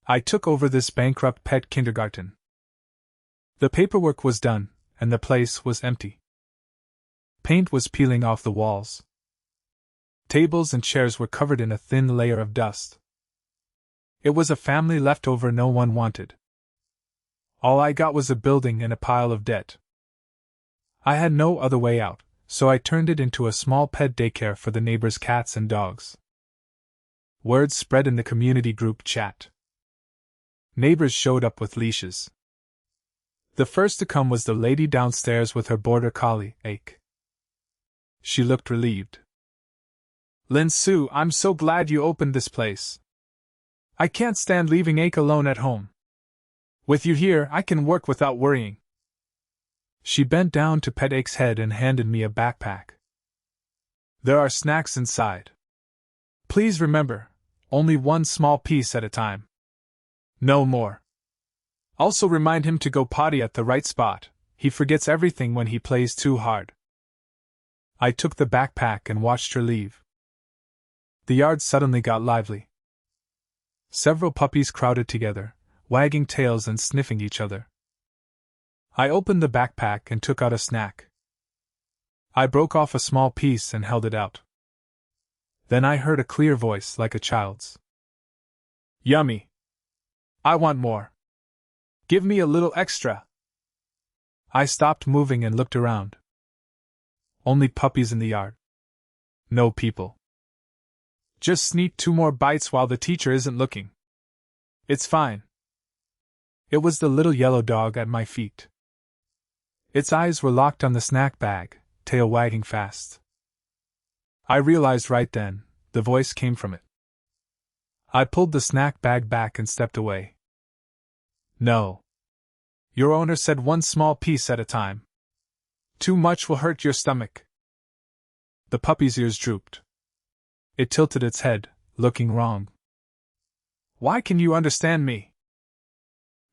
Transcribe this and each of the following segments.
I took over this bankrupt pet kindergarten. The paperwork was done, and the place was empty. Paint was peeling off the walls. Tables and chairs were covered in a thin layer of dust. It was a family leftover no one wanted. All I got was a building and a pile of debt. I had no other way out, so I turned it into a small pet daycare for the neighbors' cats and dogs. Word spread in the community group chat. Neighbors showed up with leashes. The first to come was the lady downstairs with her border collie, Ake. She looked relieved. "Lin Sue, I'm so glad you opened this place. I can't stand leaving Ake alone at home. With you here, I can work without worrying." She bent down to pet Ake's head and handed me a backpack. "There are snacks inside. Please remember, only one small piece at a time. No more. Also remind him to go potty at the right spot, he forgets everything when he plays too hard." I took the backpack and watched her leave. The yard suddenly got lively. Several puppies crowded together, wagging tails and sniffing each other. I opened the backpack and took out a snack. I broke off a small piece and held it out. Then I heard a clear voice like a child's. "Yummy. I want more. Give me a little extra." I stopped moving and looked around. Only puppies in the yard. No people. "Just sneak 2 more bites while the teacher isn't looking. It's fine." It was the little yellow dog at my feet. Its eyes were locked on the snack bag, tail wagging fast. I realized right then, the voice came from it. I pulled the snack bag back and stepped away. "No. Your owner said 1 small piece at a time. Too much will hurt your stomach." The puppy's ears drooped. It tilted its head, looking wrong. "Why can you understand me?"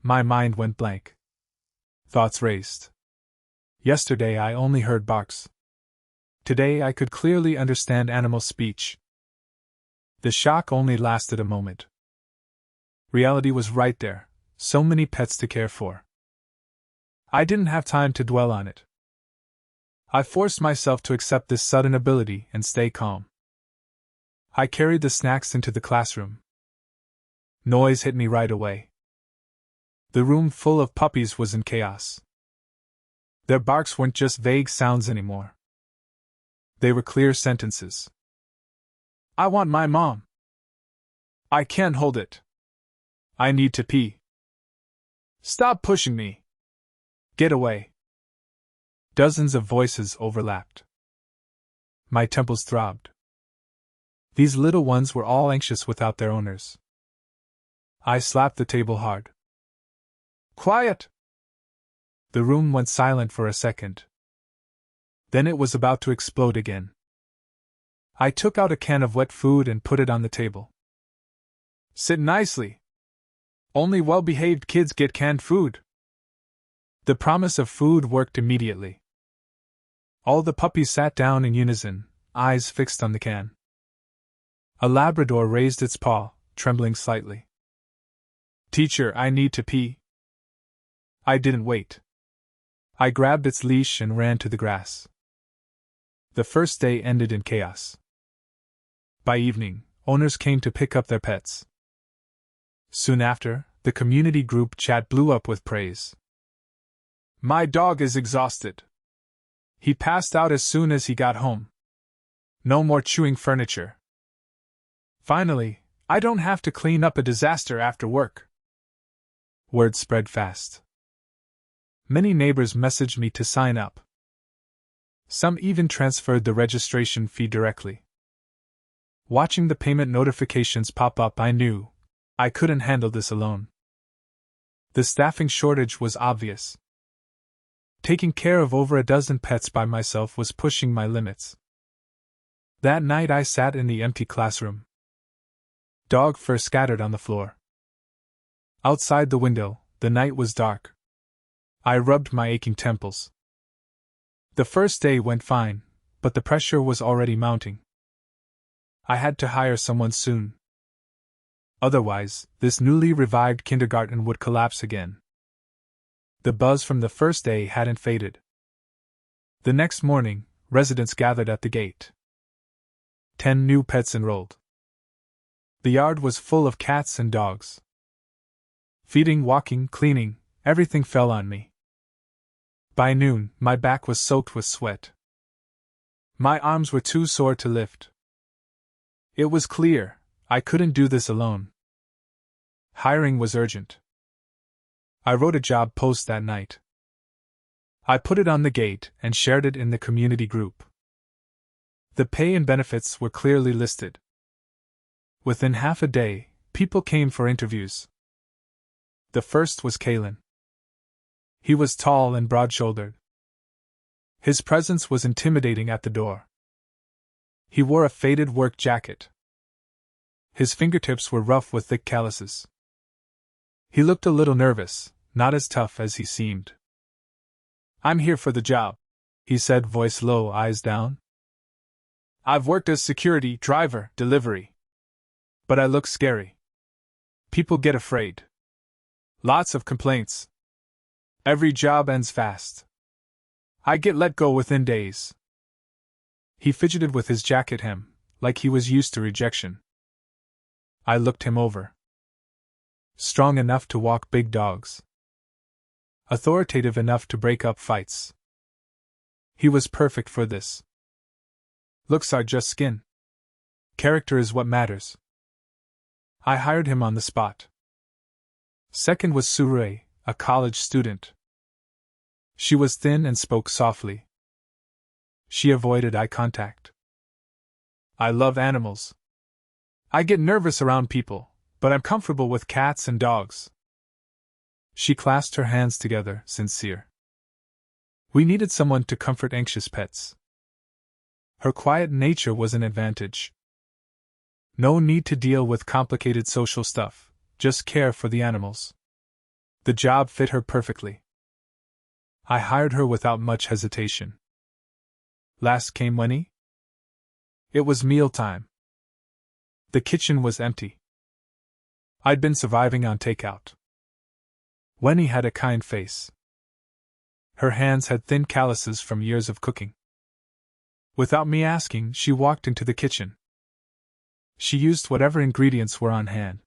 My mind went blank. Thoughts raced. Yesterday I only heard barks. Today I could clearly understand animal speech. The shock only lasted a moment. Reality was right there, so many pets to care for. I didn't have time to dwell on it. I forced myself to accept this sudden ability and stay calm. I carried the snacks into the classroom. Noise hit me right away. The room full of puppies was in chaos. Their barks weren't just vague sounds anymore. They were clear sentences. "I want my mom. I can't hold it. I need to pee. Stop pushing me. Get away." Dozens of voices overlapped. My temples throbbed. These little ones were all anxious without their owners. I slapped the table hard. "Quiet!" The room went silent for a second. Then it was about to explode again. I took out a can of wet food and put it on the table. "Sit nicely. Only well-behaved kids get canned food." The promise of food worked immediately. All the puppies sat down in unison, eyes fixed on the can. A Labrador raised its paw, trembling slightly. "Teacher, I need to pee." I didn't wait. I grabbed its leash and ran to the grass. The first day ended in chaos. By evening, owners came to pick up their pets. Soon after, the community group chat blew up with praise. "My dog is exhausted. He passed out as soon as he got home. No more chewing furniture. Finally, I don't have to clean up a disaster after work." Word spread fast. Many neighbors messaged me to sign up. Some even transferred the registration fee directly. Watching the payment notifications pop up, I knew I couldn't handle this alone. The staffing shortage was obvious. Taking care of over a dozen pets by myself was pushing my limits. That night I sat in the empty classroom. Dog fur scattered on the floor. Outside the window, the night was dark. I rubbed my aching temples. The first day went fine, but the pressure was already mounting. I had to hire someone soon. Otherwise, this newly revived kindergarten would collapse again. The buzz from the first day hadn't faded. The next morning, residents gathered at the gate. 10 new pets enrolled. The yard was full of cats and dogs. Feeding, walking, cleaning, everything fell on me. By noon, my back was soaked with sweat. My arms were too sore to lift. It was clear, I couldn't do this alone. Hiring was urgent. I wrote a job post that night. I put it on the gate and shared it in the community group. The pay and benefits were clearly listed. Within half a day, people came for interviews. The first was Kalen. He was tall and broad-shouldered. His presence was intimidating at the door. He wore a faded work jacket. His fingertips were rough with thick calluses. He looked a little nervous, not as tough as he seemed. "I'm here for the job," he said, voice low, eyes down. "I've worked as security, driver, delivery. But I look scary. People get afraid. Lots of complaints. Every job ends fast. I get let go within days." He fidgeted with his jacket hem, like he was used to rejection. I looked him over. Strong enough to walk big dogs. Authoritative enough to break up fights. He was perfect for this. Looks are just skin. Character is what matters. I hired him on the spot. Second was Surey, a college student. She was thin and spoke softly. She avoided eye contact. "I love animals. I get nervous around people, but I'm comfortable with cats and dogs." She clasped her hands together, sincere. We needed someone to comfort anxious pets. Her quiet nature was an advantage. No need to deal with complicated social stuff, just care for the animals. The job fit her perfectly. I hired her without much hesitation. Last came Winnie. It was mealtime. The kitchen was empty. I'd been surviving on takeout. Winnie had a kind face. Her hands had thin calluses from years of cooking. Without me asking, she walked into the kitchen. She used whatever ingredients were on hand.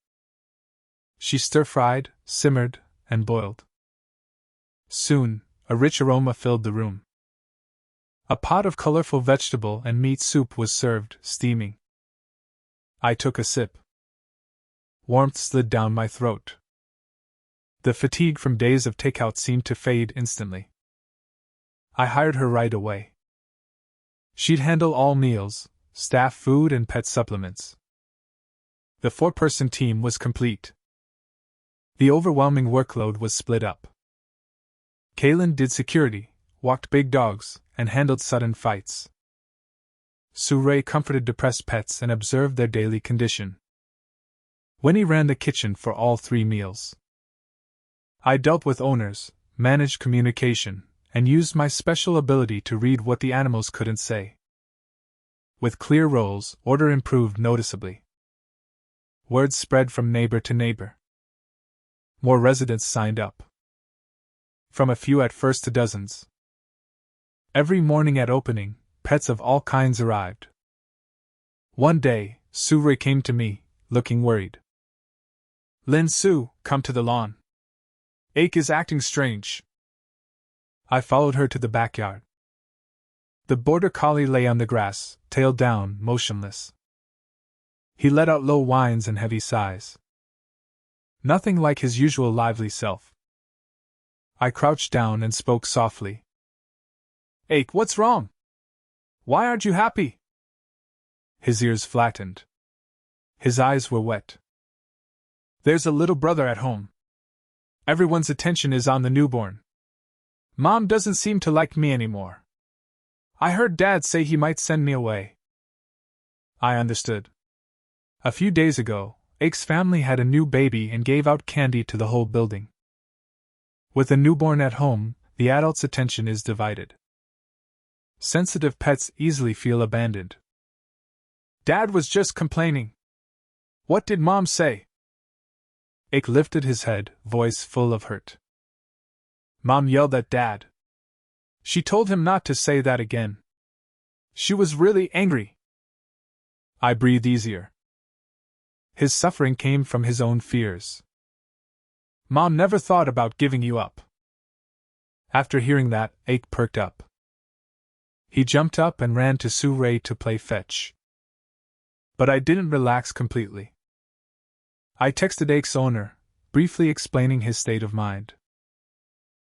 She stir-fried, simmered, and boiled. Soon, a rich aroma filled the room. A pot of colorful vegetable and meat soup was served, steaming. I took a sip. Warmth slid down my throat. The fatigue from days of takeout seemed to fade instantly. I hired her right away. She'd handle all meals, staff food and pet supplements. The 4-person team was complete. The overwhelming workload was split up. Kalen did security, walked big dogs, and handled sudden fights. Surey comforted depressed pets and observed their daily condition. Winnie ran the kitchen for all 3 meals. I dealt with owners, managed communication, and used my special ability to read what the animals couldn't say. With clear roles, order improved noticeably. Word spread from neighbor to neighbor. More residents signed up. From a few at first to dozens. Every morning at opening, pets of all kinds arrived. One day, Surey came to me, looking worried. "Lin Su, come to the lawn. Ake is acting strange." I followed her to the backyard. The border collie lay on the grass, tail down, motionless. He let out low whines and heavy sighs. Nothing like his usual lively self. I crouched down and spoke softly. "Ake, what's wrong? Why aren't you happy?" His ears flattened. His eyes were wet. "There's a little brother at home. Everyone's attention is on the newborn. Mom doesn't seem to like me anymore. I heard Dad say he might send me away." I understood. A few days ago, Ake's family had a new baby and gave out candy to the whole building. With a newborn at home, the adult's attention is divided. Sensitive pets easily feel abandoned. "Dad was just complaining. What did Mom say?" Ike lifted his head, voice full of hurt. Mom yelled at Dad. She told him not to say that again. She was really angry. I breathed easier. His suffering came from his own fears. Mom never thought about giving you up. After hearing that, Ike perked up. He jumped up and ran to Sue Ray to play fetch. But I didn't relax completely. I texted Ike's owner, briefly explaining his state of mind.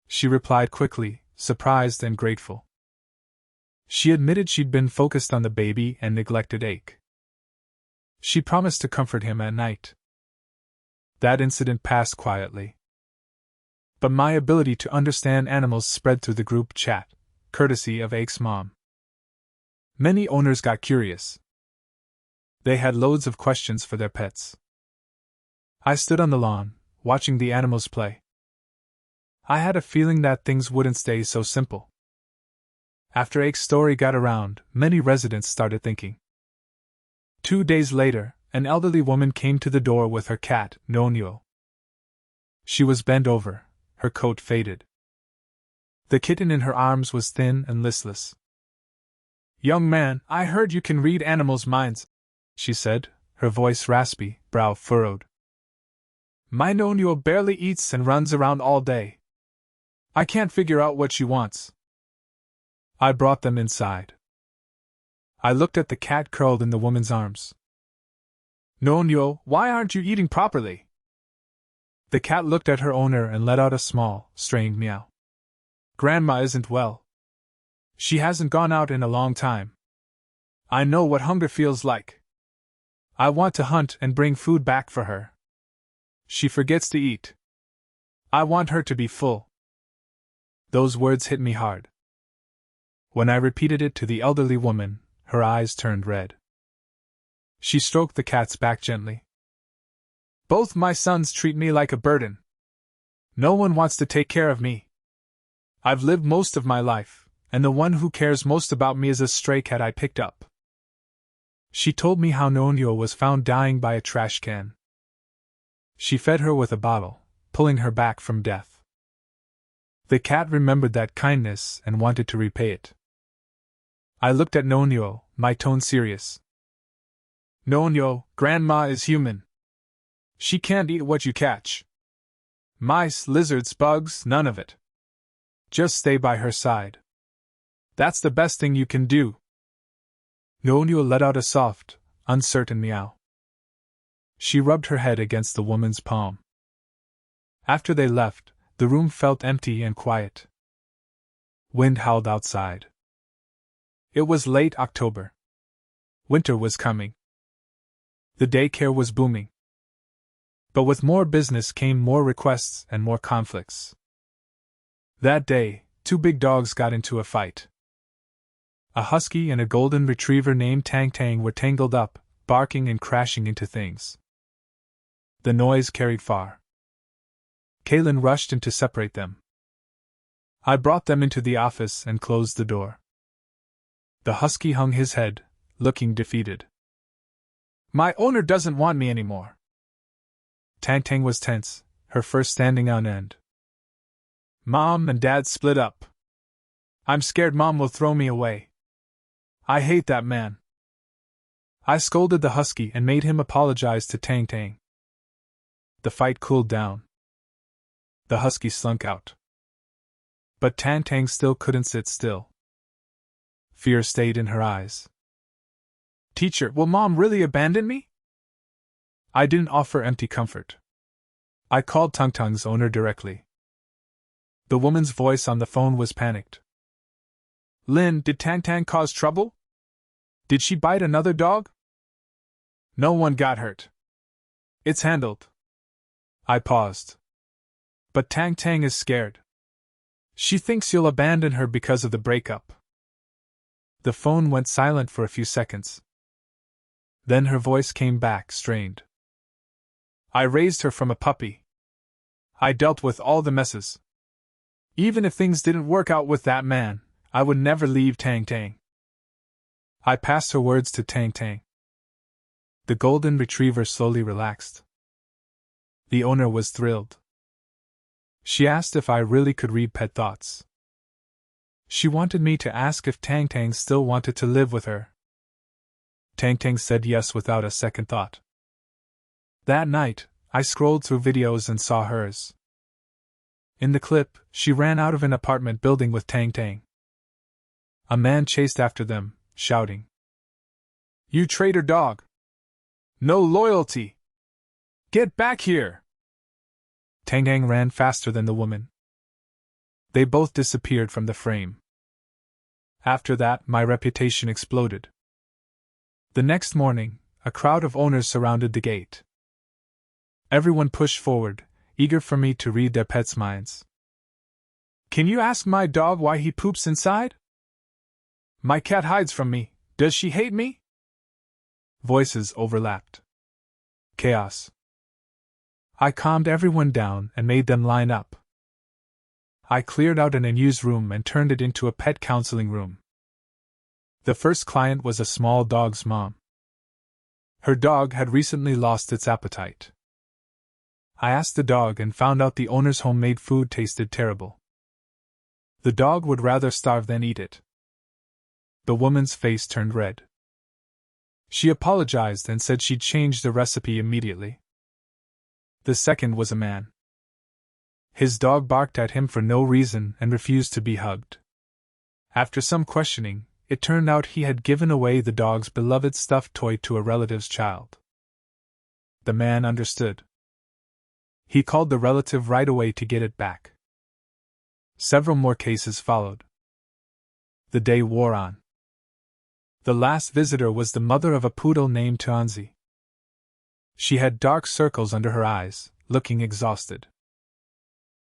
She replied quickly, surprised and grateful. She admitted she'd been focused on the baby and neglected Ike. She promised to comfort him at night. That incident passed quietly. But my ability to understand animals spread through the group chat, courtesy of Ike's mom. Many owners got curious. They had loads of questions for their pets. I stood on the lawn, watching the animals play. I had a feeling that things wouldn't stay so simple. After Ike's story got around, many residents started thinking. 2 days later, an elderly woman came to the door with her cat, Nonyo. She was bent over, her coat faded. The kitten in her arms was thin and listless. "Young man, I heard you can read animals' minds," she said, her voice raspy, brow furrowed. "My Nonyo barely eats and runs around all day. I can't figure out what she wants." I brought them inside. I looked at the cat curled in the woman's arms. "Nonyo, why aren't you eating properly?" The cat looked at her owner and let out a small, strained meow. "Grandma isn't well. She hasn't gone out in a long time. I know what hunger feels like. I want to hunt and bring food back for her. She forgets to eat. I want her to be full." Those words hit me hard. When I repeated it to the elderly woman, her eyes turned red. She stroked the cat's back gently. "Both my sons treat me like a burden. No one wants to take care of me. I've lived most of my life, and the one who cares most about me is a stray cat I picked up." She told me how Nonyo was found dying by a trash can. She fed her with a bottle, pulling her back from death. The cat remembered that kindness and wanted to repay it. I looked at Nonyo, my tone serious. "Nonyo, Grandma is human. She can't eat what you catch. Mice, lizards, bugs, none of it. Just stay by her side. That's the best thing you can do." Nonyo let out a soft, uncertain meow. She rubbed her head against the woman's palm. After they left, the room felt empty and quiet. Wind howled outside. It was late October. Winter was coming. The daycare was booming. But with more business came more requests and more conflicts. That day, 2 big dogs got into a fight. A husky and a golden retriever named Tang Tang were tangled up, barking and crashing into things. The noise carried far. Kaylin rushed in to separate them. I brought them into the office and closed the door. The husky hung his head, looking defeated. "My owner doesn't want me anymore." Tang Tang was tense, her fur standing on end. "Mom and Dad split up. I'm scared Mom will throw me away. I hate that man." I scolded the husky and made him apologize to Tang Tang. The fight cooled down. The husky slunk out. But Tang Tang still couldn't sit still. Fear stayed in her eyes. "Teacher, will Mom really abandon me?" I didn't offer empty comfort. I called Tung Tung's owner directly. The woman's voice on the phone was panicked. "Lin, did Tang Tang cause trouble? Did she bite another dog?" "No one got hurt. It's handled." I paused. "But Tang Tang is scared. She thinks you'll abandon her because of the breakup." The phone went silent for a few seconds. Then her voice came back, strained. "I raised her from a puppy. I dealt with all the messes. Even if things didn't work out with that man, I would never leave Tang Tang." I passed her words to Tang Tang. The golden retriever slowly relaxed. The owner was thrilled. She asked if I really could read pet thoughts. She wanted me to ask if Tang Tang still wanted to live with her. Tang Tang said yes without a second thought. That night, I scrolled through videos and saw hers. In the clip, she ran out of an apartment building with Tang Tang. A man chased after them, shouting, "You traitor dog! No loyalty! Get back here!" Tang Tang ran faster than the woman. They both disappeared from the frame. After that, my reputation exploded. The next morning, a crowd of owners surrounded the gate. Everyone pushed forward, eager for me to read their pets' minds. "Can you ask my dog why he poops inside? My cat hides from me. Does she hate me?" Voices overlapped. Chaos. I calmed everyone down and made them line up. I cleared out an unused room and turned it into a pet counseling room. The first client was a small dog's mom. Her dog had recently lost its appetite. I asked the dog and found out the owner's homemade food tasted terrible. The dog would rather starve than eat it. The woman's face turned red. She apologized and said she'd change the recipe immediately. The second was a man. His dog barked at him for no reason and refused to be hugged. After some questioning, it turned out he had given away the dog's beloved stuffed toy to a relative's child. The man understood. He called the relative right away to get it back. Several more cases followed. The day wore on. The last visitor was the mother of a poodle named Tuanzi. She had dark circles under her eyes, looking exhausted.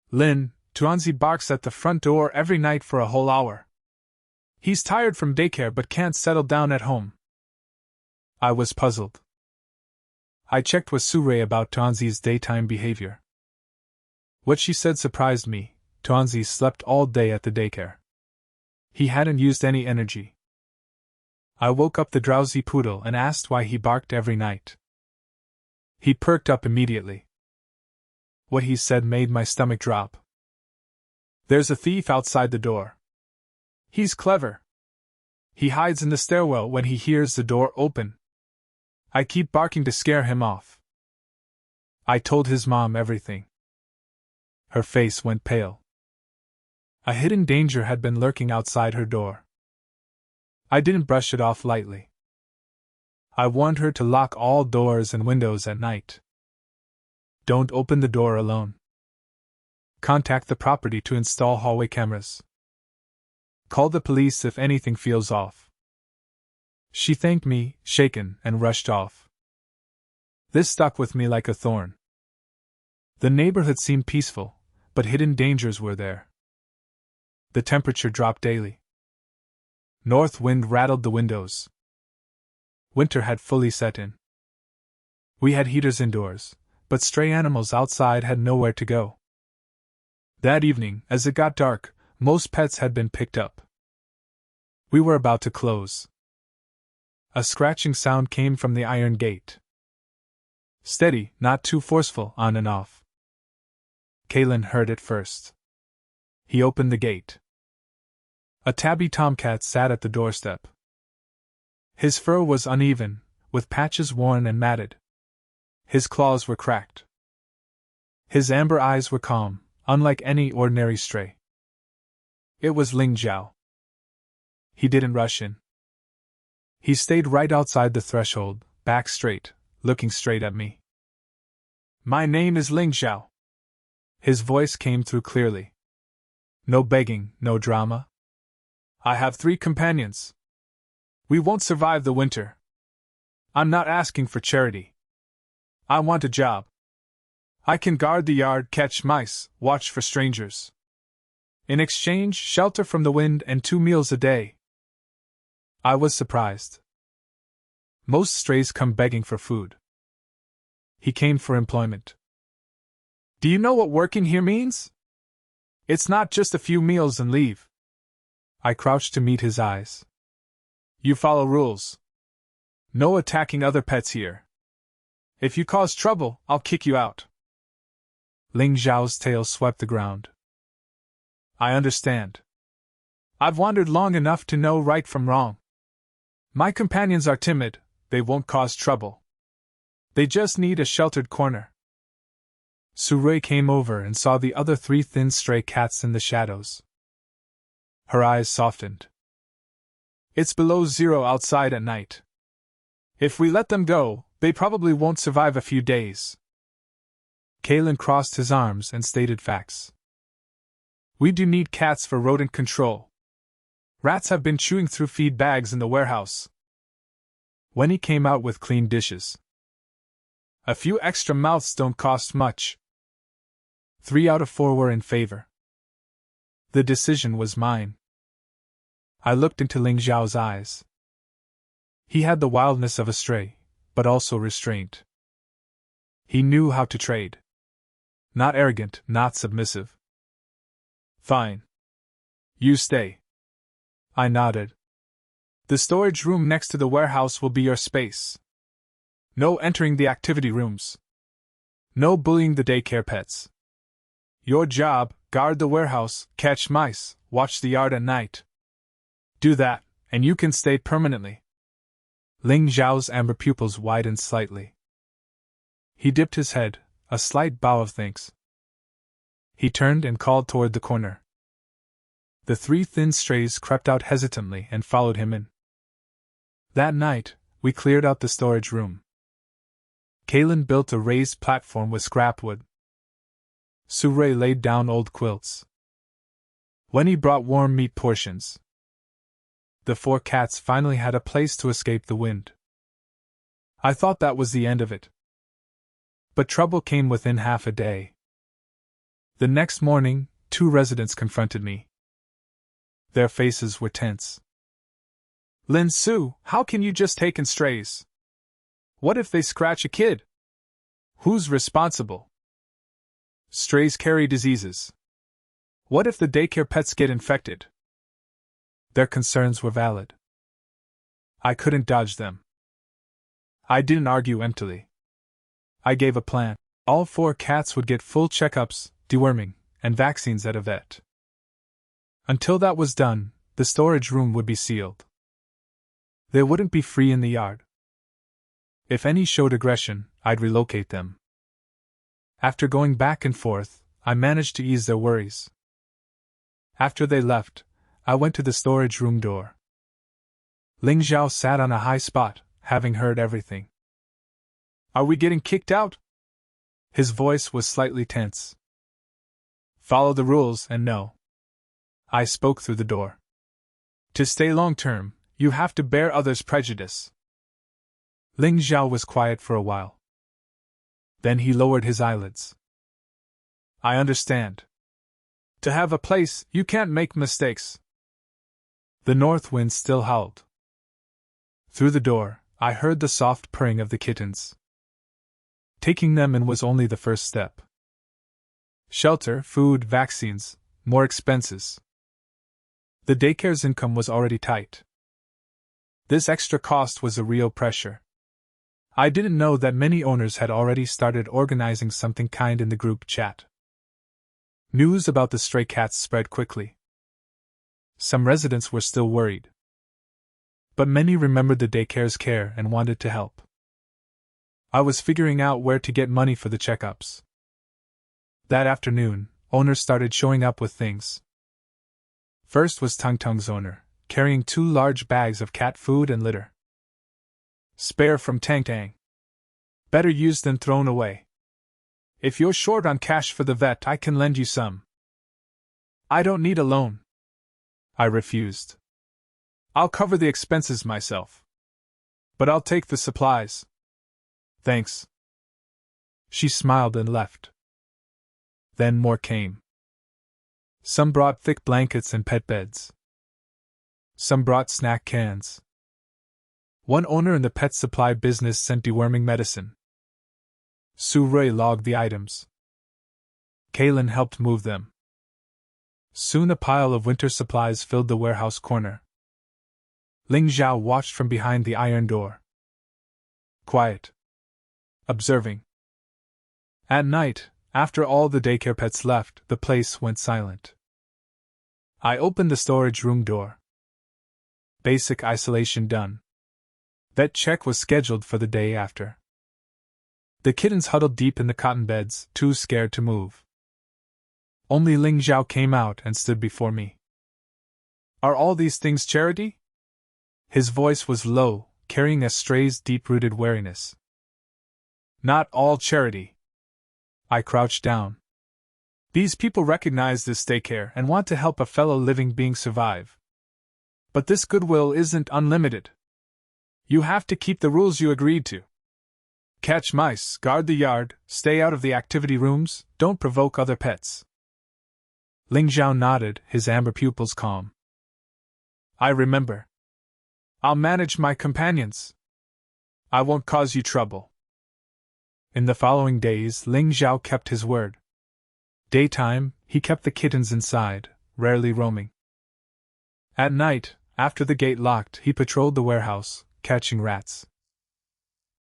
"Lin, Tuanzi barks at the front door every night for a whole hour. He's tired from daycare but can't settle down at home." I was puzzled. I checked with Surey about Tuanzi's daytime behavior. What she said surprised me. Tuanzi slept all day at the daycare. He hadn't used any energy. I woke up the drowsy poodle and asked why he barked every night. He perked up immediately. What he said made my stomach drop. "There's a thief outside the door. He's clever. He hides in the stairwell when he hears the door open. I keep barking to scare him off." I told his mom everything. Her face went pale. A hidden danger had been lurking outside her door. I didn't brush it off lightly. I warned her to lock all doors and windows at night. Don't open the door alone. Contact the property to install hallway cameras. Call the police if anything feels off. She thanked me, shaken, and rushed off. This stuck with me like a thorn. The neighborhood seemed peaceful, but hidden dangers were there. The temperature dropped daily. North wind rattled the windows. Winter had fully set in. We had heaters indoors, but stray animals outside had nowhere to go. That evening, as it got dark, most pets had been picked up. We were about to close. A scratching sound came from the iron gate. Steady, not too forceful, on and off. Kalen heard it first. He opened the gate. A tabby tomcat sat at the doorstep. His fur was uneven, with patches worn and matted. His claws were cracked. His amber eyes were calm, unlike any ordinary stray. It was Ling Zhao. He didn't rush in. He stayed right outside the threshold, back straight, looking straight at me. "My name is Ling Zhao." His voice came through clearly. No begging, no drama. "I have 3 companions. We won't survive the winter. I'm not asking for charity. I want a job. I can guard the yard, catch mice, watch for strangers. In exchange, shelter from the wind and 2 meals a day." I was surprised. Most strays come begging for food. He came for employment. "Do you know what working here means? It's not just a few meals and leave." I crouched to meet his eyes. "You follow rules. No attacking other pets here. If you cause trouble, I'll kick you out." Ling Zhao's tail swept the ground. I understand. I've wandered long enough to know right from wrong. My companions are timid, they won't cause trouble. They just need a sheltered corner. Su Rui came over and saw the other 3 thin stray cats in the shadows. Her eyes softened. It's below 0 outside at night. If we let them go, they probably won't survive a few days. Kalen crossed his arms and stated facts. We do need cats for rodent control. Rats have been chewing through feed bags in the warehouse. When he came out with clean dishes. A few extra mouths don't cost much. 3 out of 4 were in favor. The decision was mine. I looked into Ling Zhao's eyes. He had the wildness of a stray, but also restraint. He knew how to trade. Not arrogant, not submissive. Fine. You stay. I nodded. The storage room next to the warehouse will be your space. No entering the activity rooms. No bullying the daycare pets. Your job, guard the warehouse, catch mice, watch the yard at night. Do that, and you can stay permanently. Ling Zhao's amber pupils widened slightly. He dipped his head, a slight bow of thanks. He turned and called toward the corner. The 3 thin strays crept out hesitantly and followed him in. That night, we cleared out the storage room. Kalen built a raised platform with scrap wood. Su Rui laid down old quilts. When he brought warm meat portions, the 4 cats finally had a place to escape the wind. I thought that was the end of it. But trouble came within half a day. The next morning, 2 residents confronted me. Their faces were tense. Lin Su, how can you just take in strays? What if they scratch a kid? Who's responsible? Strays carry diseases. What if the daycare pets get infected? Their concerns were valid. I couldn't dodge them. I didn't argue emptily. I gave a plan. All 4 cats would get full checkups, deworming, and vaccines at a vet. Until that was done, the storage room would be sealed. They wouldn't be free in the yard. If any showed aggression, I'd relocate them. After going back and forth, I managed to ease their worries. After they left, I went to the storage room door. Ling Zhao sat on a high spot, having heard everything. Are we getting kicked out? His voice was slightly tense. Follow the rules and no. I spoke through the door. To stay long-term, you have to bear others' prejudice. Ling Zhao was quiet for a while. Then he lowered his eyelids. I understand. To have a place, you can't make mistakes. The north wind still howled. Through the door, I heard the soft purring of the kittens. Taking them in was only the first step. Shelter, food, vaccines, more expenses. The daycare's income was already tight. This extra cost was a real pressure. I didn't know that many owners had already started organizing something kind in the group chat. News about the stray cats spread quickly. Some residents were still worried. But many remembered the daycare's care and wanted to help. I was figuring out where to get money for the checkups. That afternoon, owners started showing up with things. First was Tung Tung's owner, carrying 2 large bags of cat food and litter. Spare from Tang Tang. Better used than thrown away. If you're short on cash for the vet, I can lend you some. I don't need a loan. I refused. I'll cover the expenses myself. But I'll take the supplies. Thanks. She smiled and left. Then more came. Some brought thick blankets and pet beds. Some brought snack cans. One owner in the pet supply business sent deworming medicine. Su Rui logged the items. Kalen helped move them. Soon a pile of winter supplies filled the warehouse corner. Ling Zhao watched from behind the iron door. Quiet. Observing. At night, After all the daycare pets left, the place went silent. I opened the storage room door. Basic isolation done. Vet check was scheduled for the day after. The kittens huddled deep in the cotton beds, too scared to move. Only Ling Zhao came out and stood before me. Are all these things charity? His voice was low, carrying a stray's deep-rooted wariness. Not all charity. I crouched down. These people recognize this daycare and want to help a fellow living being survive. But this goodwill isn't unlimited. You have to keep the rules you agreed to. Catch mice, guard the yard, stay out of the activity rooms, don't provoke other pets. Ling Zhao nodded, his amber pupils calm. I remember. I'll manage my companions. I won't cause you trouble. In the following days, Ling Zhao kept his word. Daytime, he kept the kittens inside, rarely roaming. At night, after the gate locked, he patrolled the warehouse, catching rats.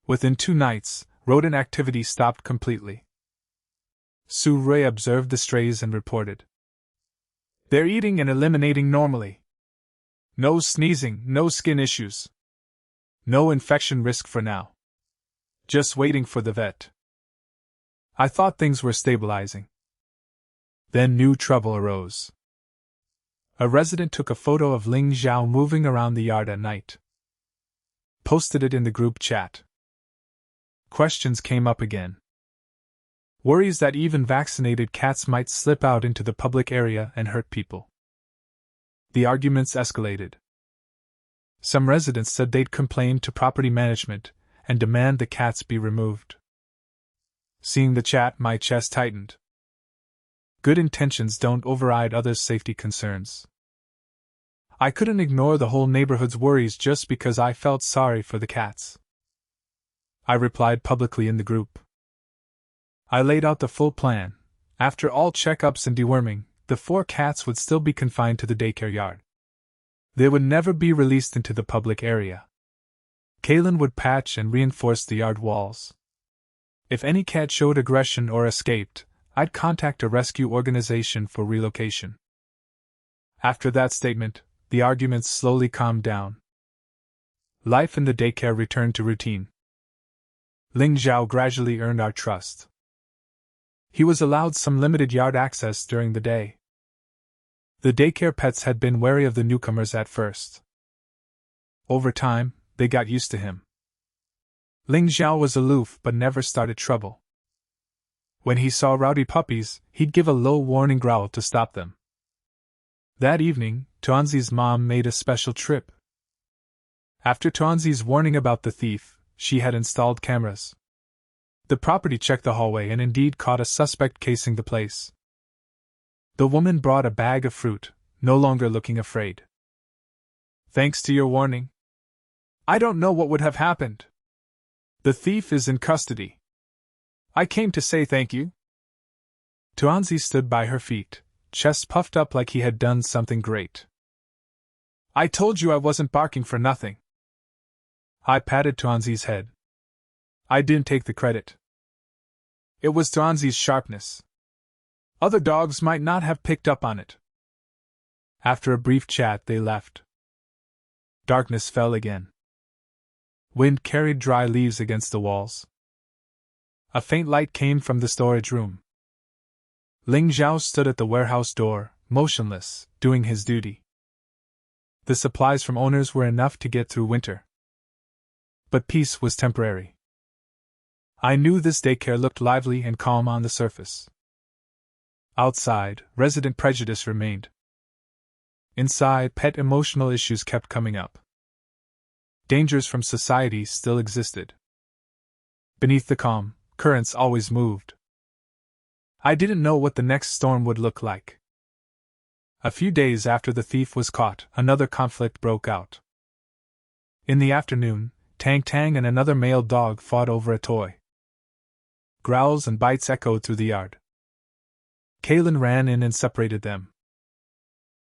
Within 2 nights, rodent activity stopped completely. Su Rui observed the strays and reported. They're eating and eliminating normally. No sneezing, no skin issues. No infection risk for now. Just waiting for the vet. I thought things were stabilizing. Then new trouble arose. A resident took a photo of Ling Zhao moving around the yard at night. Posted it in the group chat. Questions came up again. Worries that even vaccinated cats might slip out into the public area and hurt people. The arguments escalated. Some residents said they'd complain to property management and demand the cats be removed. Seeing the chat, my chest tightened. Good intentions don't override others' safety concerns. I couldn't ignore the whole neighborhood's worries just because I felt sorry for the cats. I replied publicly in the group. I laid out the full plan. After all checkups and deworming, the 4 cats would still be confined to the daycare yard. They would never be released into the public area. Kalen would patch and reinforce the yard walls. If any cat showed aggression or escaped, I'd contact a rescue organization for relocation. After that statement, the arguments slowly calmed down. Life in the daycare returned to routine. Ling Zhao gradually earned our trust. He was allowed some limited yard access during the day. The daycare pets had been wary of the newcomers at first. Over time, they got used to him. Ling Zhao was aloof but never started trouble. When he saw rowdy puppies, he'd give a low warning growl to stop them. That evening, Tuanzi's mom made a special trip. After Tuanzi's warning about the thief, she had installed cameras. The property checked the hallway and indeed caught a suspect casing the place. The woman brought a bag of fruit, no longer looking afraid. Thanks to your warning. I don't know what would have happened. The thief is in custody. I came to say thank you. Tuanzi stood by her feet, chest puffed up like he had done something great. I told you I wasn't barking for nothing. I patted Tuanzi's head. I didn't take the credit. It was Tuanzi's sharpness. Other dogs might not have picked up on it. After a brief chat, they left. Darkness fell again. Wind carried dry leaves against the walls. A faint light came from the storage room. Ling Zhao stood at the warehouse door, motionless, doing his duty. The supplies from owners were enough to get through winter. But peace was temporary. I knew this daycare looked lively and calm on the surface. Outside, resident prejudice remained. Inside, pet emotional issues kept coming up. Dangers from society still existed. Beneath the calm, currents always moved. I didn't know what the next storm would look like. A few days after the thief was caught, another conflict broke out. In the afternoon, Tang Tang and another male dog fought over a toy. Growls and bites echoed through the yard. Kalen ran in and separated them.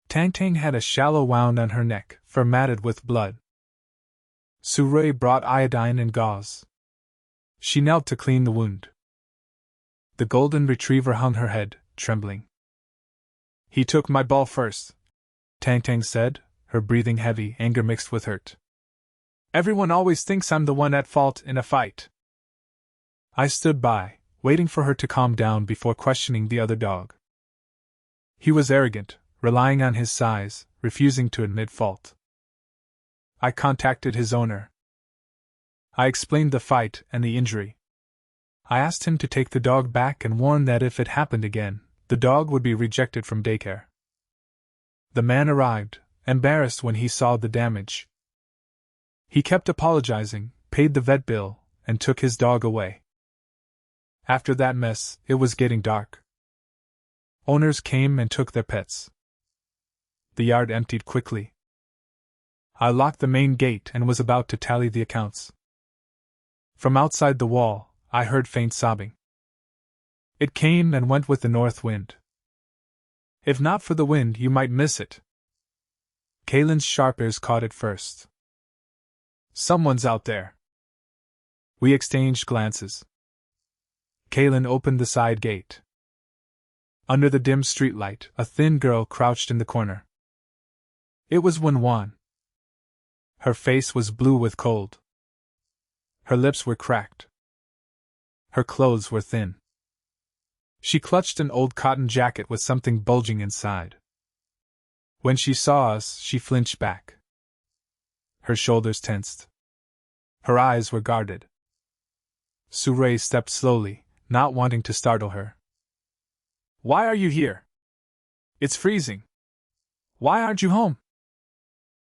Tang Tang had a shallow wound on her neck, fur matted with blood. Su Rui brought iodine and gauze. She knelt to clean the wound. The golden retriever hung her head, trembling. He took my ball first, Tang Tang said, her breathing heavy, anger mixed with hurt. Everyone always thinks I'm the one at fault in a fight. I stood by, waiting for her to calm down before questioning the other dog. He was arrogant, relying on his size, refusing to admit fault. I contacted his owner. I explained the fight and the injury. I asked him to take the dog back and warned that if it happened again, the dog would be rejected from daycare. The man arrived, embarrassed when he saw the damage. He kept apologizing, paid the vet bill, and took his dog away. After that mess, it was getting dark. Owners came and took their pets. The yard emptied quickly. I locked the main gate and was about to tally the accounts. From outside the wall, I heard faint sobbing. It came and went with the north wind. If not for the wind, you might miss it. Kaylin's sharp ears caught it first. Someone's out there. We exchanged glances. Kaylin opened the side gate. Under the dim streetlight, a thin girl crouched in the corner. It was Wen. Her face was blue with cold. Her lips were cracked. Her clothes were thin. She clutched an old cotton jacket with something bulging inside. When she saw us, she flinched back. Her shoulders tensed. Her eyes were guarded. Surrey stepped slowly, not wanting to startle her. Why are you here? It's freezing. Why aren't you home?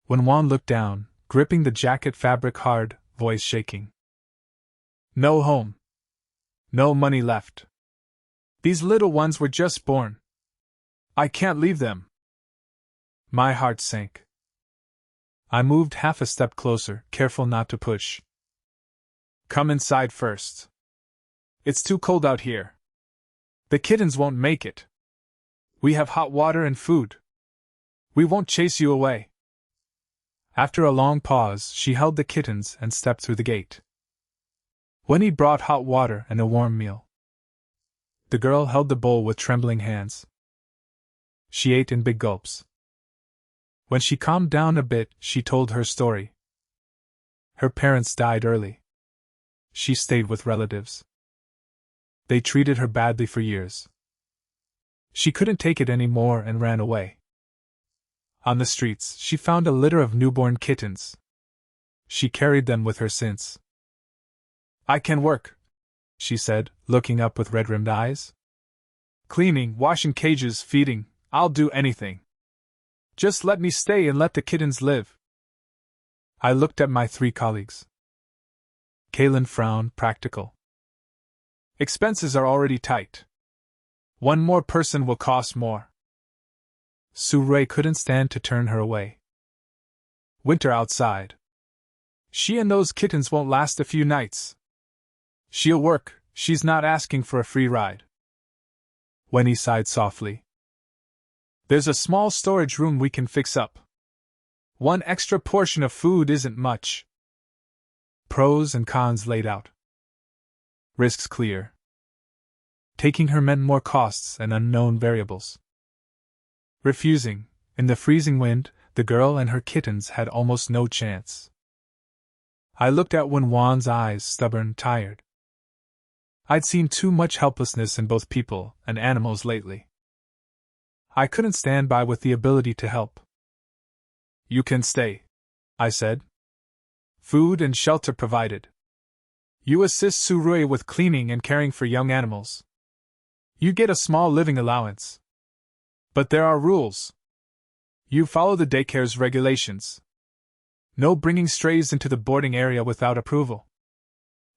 When Wen looked down, gripping the jacket fabric hard, voice shaking. No home. No money left. These little ones were just born. I can't leave them. My heart sank. I moved half a step closer, careful not to push. Come inside first. It's too cold out here. The kittens won't make it. We have hot water and food. We won't chase you away. After a long pause, she held the kittens and stepped through the gate. Winnie brought hot water and a warm meal. The girl held the bowl with trembling hands. She ate in big gulps. When she calmed down a bit, she told her story. Her parents died early. She stayed with relatives. They treated her badly for years. She couldn't take it anymore and ran away. On the streets, she found a litter of newborn kittens. She carried them with her since. I can work, she said, looking up with red-rimmed eyes. Cleaning, washing cages, feeding, I'll do anything. Just let me stay and let the kittens live. I looked at my 3 colleagues. Kaylin frowned, practical. Expenses are already tight. One more person will cost more. Surrey couldn't stand to turn her away. Winter outside. She and those kittens won't last a few nights. She'll work, she's not asking for a free ride. Winnie sighed softly. There's a small storage room we can fix up. 1 extra portion of food isn't much. Pros and cons laid out. Risks clear. Taking her meant more costs and unknown variables. Refusing, in the freezing wind, the girl and her kittens had almost no chance. I looked at Wen's eyes, stubborn, tired. I'd seen too much helplessness in both people and animals lately. I couldn't stand by with the ability to help. You can stay, I said. Food and shelter provided. You assist Surrey with cleaning and caring for young animals. You get a small living allowance. But there are rules. You follow the daycare's regulations. No bringing strays into the boarding area without approval.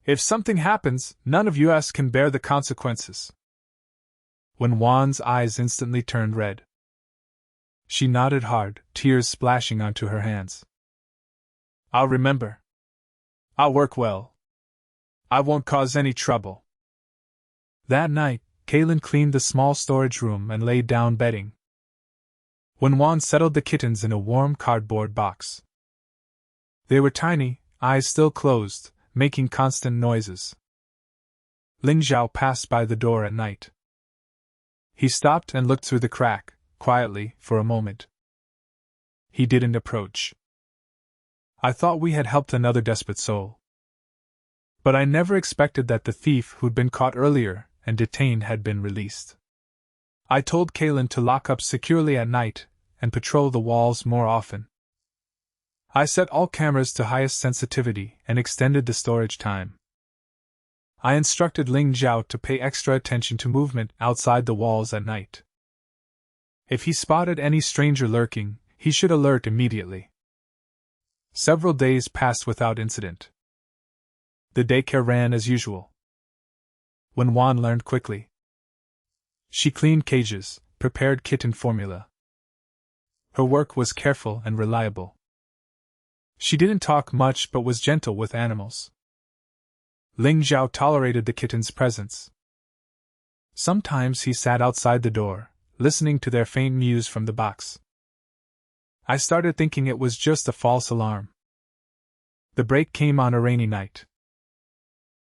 If something happens, none of us can bear the consequences. Wen's eyes instantly turned red. She nodded hard, tears splashing onto her hands. I'll remember. I'll work well. I won't cause any trouble. That night, Kaylin cleaned the small storage room and laid down bedding. Wen settled the kittens in a warm cardboard box. They were tiny, eyes still closed, making constant noises. Ling Zhao passed by the door at night. He stopped and looked through the crack, quietly, for a moment. He didn't approach. I thought we had helped another desperate soul. But I never expected that the thief who'd been caught earlier and detained had been released. I told Kalen to lock up securely at night and patrol the walls more often. I set all cameras to highest sensitivity and extended the storage time. I instructed Ling Zhao to pay extra attention to movement outside the walls at night. If he spotted any stranger lurking, he should alert immediately. Several days passed without incident. The daycare ran as usual. When Wan learned quickly. She cleaned cages, prepared kitten formula. Her work was careful and reliable. She didn't talk much but was gentle with animals. Ling Zhao tolerated the kitten's presence. Sometimes he sat outside the door, listening to their faint mews from the box. I started thinking it was just a false alarm. The break came on a rainy night.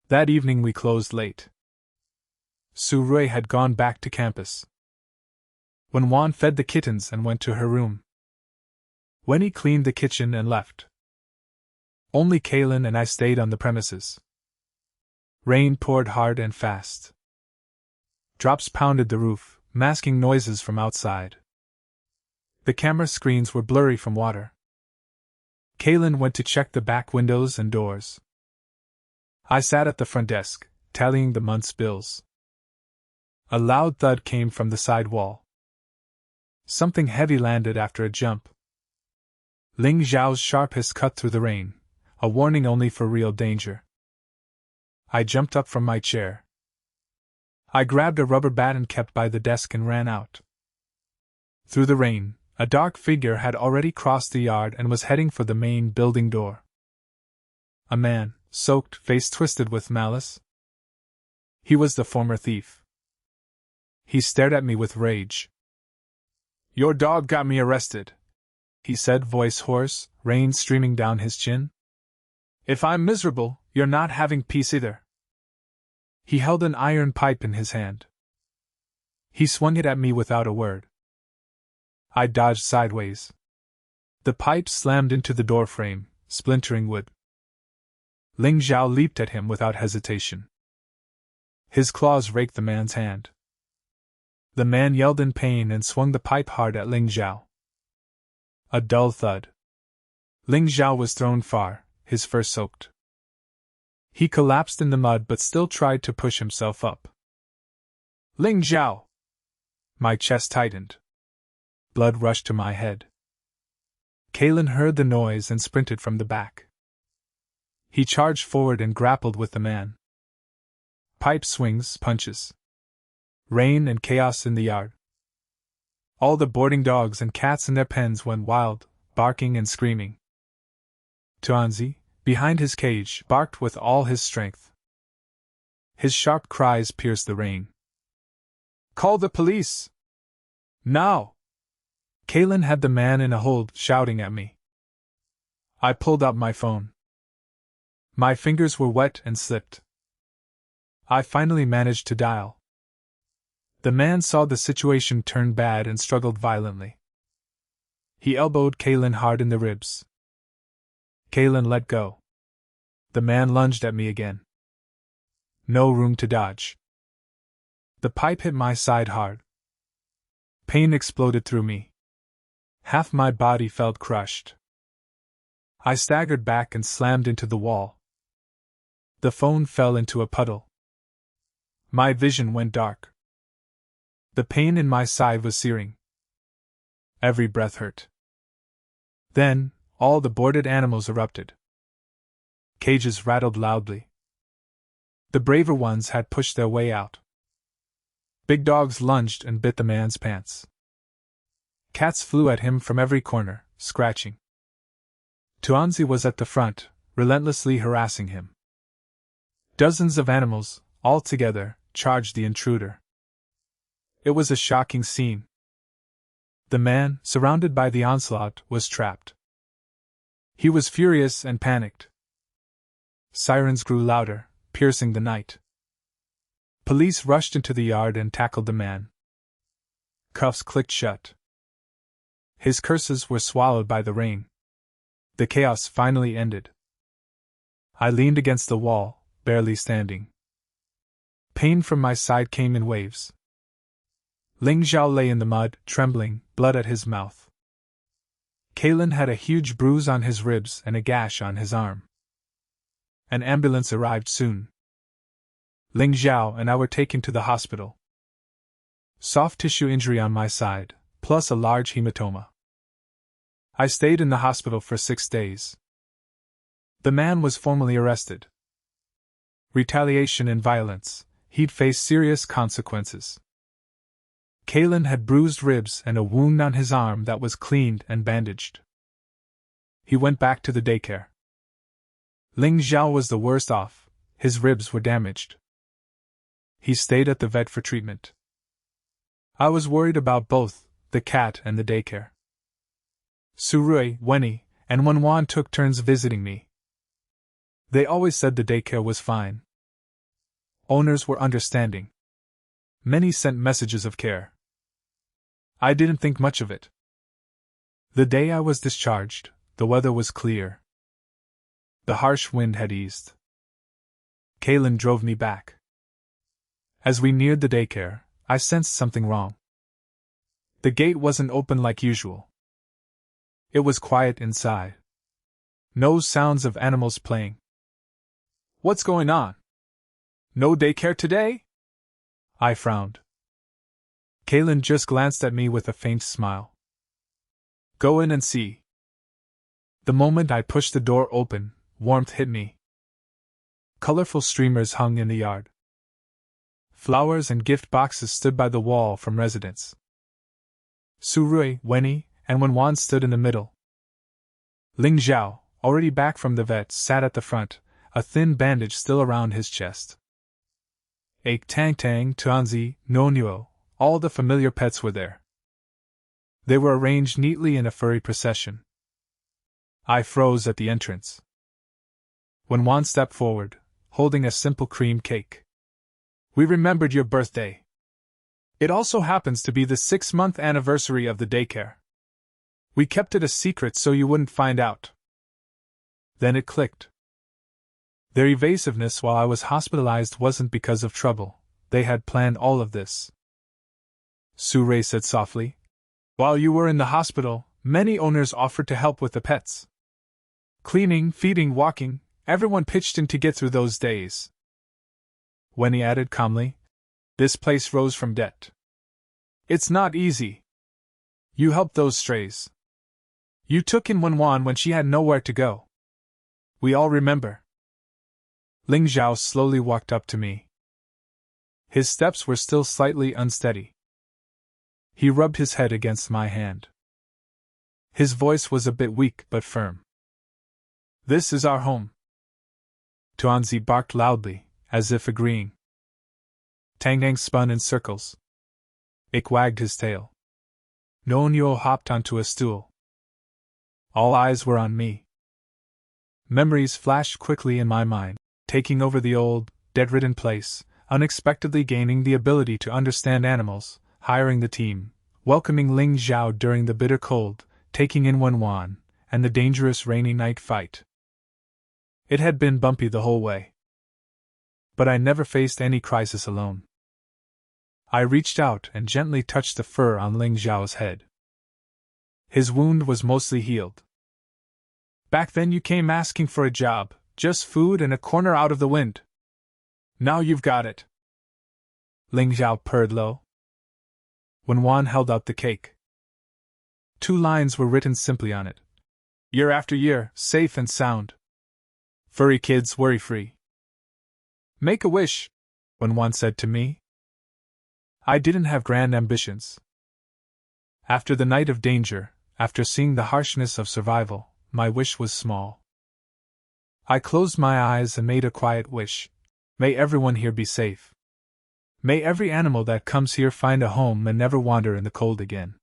That evening we closed late. Su Rui had gone back to campus. When Wan fed the kittens and went to her room. When he cleaned the kitchen and left. Only Kalen and I stayed on the premises. Rain poured hard and fast. Drops pounded the roof, masking noises from outside. The camera screens were blurry from water. Kalen went to check the back windows and doors. I sat at the front desk, tallying the month's bills. A loud thud came from the side wall. Something heavy landed after a jump. Ling Zhao's sharp hiss cut through the rain, a warning only for real danger. I jumped up from my chair. I grabbed a rubber baton kept by the desk and ran out. Through the rain, a dark figure had already crossed the yard and was heading for the main building door. A man, soaked, face twisted with malice. He was the former thief. He stared at me with rage. "Your dog got me arrested," he said, voice hoarse, rain streaming down his chin. "If I'm miserable, you're not having peace either." He held an iron pipe in his hand. He swung it at me without a word. I dodged sideways. The pipe slammed into the doorframe, splintering wood. Ling Zhao leaped at him without hesitation. His claws raked the man's hand. The man yelled in pain and swung the pipe hard at Ling Zhao. A dull thud. Ling Zhao was thrown far, his fur soaked. He collapsed in the mud but still tried to push himself up. "Ling Zhao!" My chest tightened. Blood rushed to my head. Kalen heard the noise and sprinted from the back. He charged forward and grappled with the man. Pipe swings, punches. Rain and chaos in the yard. All the boarding dogs and cats in their pens went wild, barking and screaming. Tuanzi, behind his cage, barked with all his strength. His sharp cries pierced the rain. "Call the police! Now!" Kalen had the man in a hold, shouting at me. I pulled out my phone. My fingers were wet and slipped. I finally managed to dial. The man saw the situation turn bad and struggled violently. He elbowed Kalen hard in the ribs. Kalen let go. The man lunged at me again. No room to dodge. The pipe hit my side hard. Pain exploded through me. Half my body felt crushed. I staggered back and slammed into the wall. The phone fell into a puddle. My vision went dark. The pain in my side was searing. Every breath hurt. Then, all the boarded animals erupted. Cages rattled loudly. The braver ones had pushed their way out. Big dogs lunged and bit the man's pants. Cats flew at him from every corner, scratching. Tuanzi was at the front, relentlessly harassing him. Dozens of animals, all together, charged the intruder. It was a shocking scene. The man, surrounded by the onslaught, was trapped. He was furious and panicked. Sirens grew louder, piercing the night. Police rushed into the yard and tackled the man. Cuffs clicked shut. His curses were swallowed by the rain. The chaos finally ended. I leaned against the wall, barely standing. Pain from my side came in waves. Ling Zhao lay in the mud, trembling, blood at his mouth. Kalen had a huge bruise on his ribs and a gash on his arm. An ambulance arrived soon. Ling Zhao and I were taken to the hospital. Soft tissue injury on my side, plus a large hematoma. I stayed in the hospital for 6 days. The man was formally arrested. Retaliation and violence, he'd face serious consequences. Kalen had bruised ribs and a wound on his arm that was cleaned and bandaged. He went back to the daycare. Ling Zhao was the worst off, his ribs were damaged. He stayed at the vet for treatment. I was worried about both, the cat and the daycare. Surui, Wenny, and Wenwan took turns visiting me. They always said the daycare was fine. Owners were understanding. Many sent messages of care. I didn't think much of it. The day I was discharged, the weather was clear. The harsh wind had eased. Kalen drove me back. As we neared the daycare, I sensed something wrong. The gate wasn't open like usual. It was quiet inside. No sounds of animals playing. What's going on? No daycare today? I frowned. Kalen just glanced at me with a faint smile. Go in and see. The moment I pushed the door open, warmth hit me. Colorful streamers hung in the yard. Flowers and gift boxes stood by the wall from residents. Surui, Wenny, and Wenwan stood in the middle. Ling Zhao, already back from the vet, sat at the front, a thin bandage still around his chest. Aik Tang Tang, Tuanzi, Nonyo, all the familiar pets were there. They were arranged neatly in a furry procession. I froze at the entrance. Wenwan stepped forward, holding a simple cream cake. We remembered your birthday. It also happens to be the 6-month anniversary of the daycare. We kept it a secret so you wouldn't find out. Then it clicked. Their evasiveness while I was hospitalized wasn't because of trouble. They had planned all of this. Surui said softly. While you were in the hospital, many owners offered to help with the pets. Cleaning, feeding, walking, everyone pitched in to get through those days. When he added calmly, this place rose from debt. It's not easy. You helped those strays. You took in Wenwan when she had nowhere to go. We all remember. Ling Zhao slowly walked up to me. His steps were still slightly unsteady. He rubbed his head against my hand. His voice was a bit weak but firm. This is our home. Tuanzi barked loudly, as if agreeing. Tang Tang spun in circles. Ik wagged his tail. Nonyo hopped onto a stool. All eyes were on me. Memories flashed quickly in my mind, taking over the old, dead-ridden place, unexpectedly gaining the ability to understand animals, hiring the team, welcoming Ling Zhao during the bitter cold, taking in Wenwan, and the dangerous rainy night fight. It had been bumpy the whole way. But I never faced any crisis alone. I reached out and gently touched the fur on Ling Zhao's head. His wound was mostly healed. Back then you came asking for a job, just food and a corner out of the wind. Now you've got it. Ling Zhao purred low. Wenwan held out the cake. 2 lines were written simply on it. Year after year, safe and sound. Furry kids worry-free. Make a wish, Wenwan said to me. I didn't have grand ambitions. After the night of danger, after seeing the harshness of survival, my wish was small. I closed my eyes and made a quiet wish. May everyone here be safe. May every animal that comes here find a home and never wander in the cold again.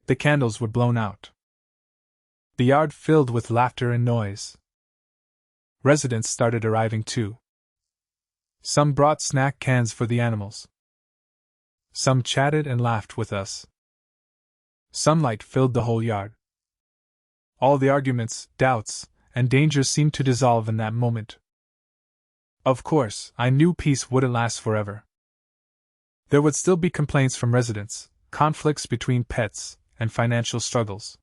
The candles were blown out. The yard filled with laughter and noise. Residents started arriving too. Some brought snack cans for the animals. Some chatted and laughed with us. Sunlight filled the whole yard. All the arguments, doubts, and dangers seemed to dissolve in that moment. Of course, I knew peace wouldn't last forever. There would still be complaints from residents, conflicts between pets, and financial struggles.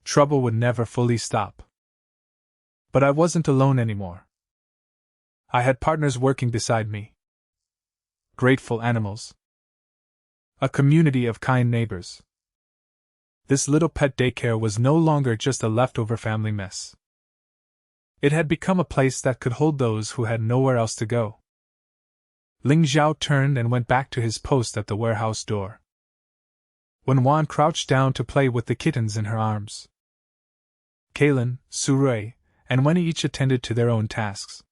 Trouble would never fully stop. But I wasn't alone anymore. I had partners working beside me. Grateful animals. A community of kind neighbors. This little pet daycare was no longer just a leftover family mess. It had become a place that could hold those who had nowhere else to go. Ling Zhao turned and went back to his post at the warehouse door. Wen Wan crouched down to play with the kittens in her arms. Kaylin, Surui, and Wenny each attended to their own tasks.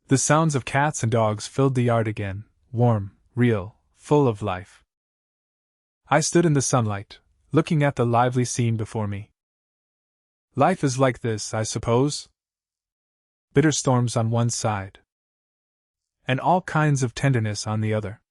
The sounds of cats and dogs filled the yard again, warm, real, full of life. I stood in the sunlight, looking at the lively scene before me. Life is like this, I suppose. Bitter storms on one side, and all kinds of tenderness on the other.